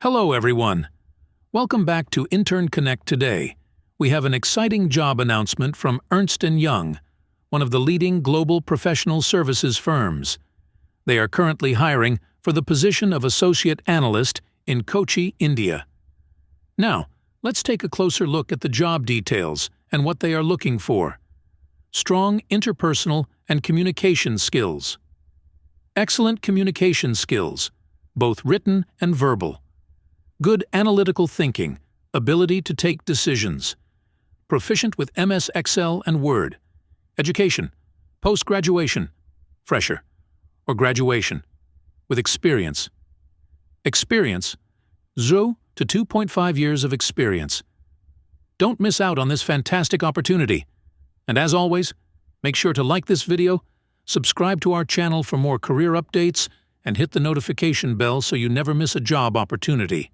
Hello, everyone. Welcome back to InternConnect today. We have an exciting job announcement from Ernst & Young, one of the leading global professional services firms. They are currently hiring for the position of Associate Analyst in Kochi, India. Now, let's take a closer look at the job details and what they are looking for. Strong interpersonal and communication skills. Excellent communication skills, both written and verbal. Good analytical thinking, ability to take decisions. Proficient with MS Excel and Word. Education, post-graduation, fresher, or graduation, with experience. Experience, 0 to 2.5 years of experience. Don't miss out on this fantastic opportunity. And as always, make sure to like this video, subscribe to our channel for more career updates, and hit the notification bell so you never miss a job opportunity.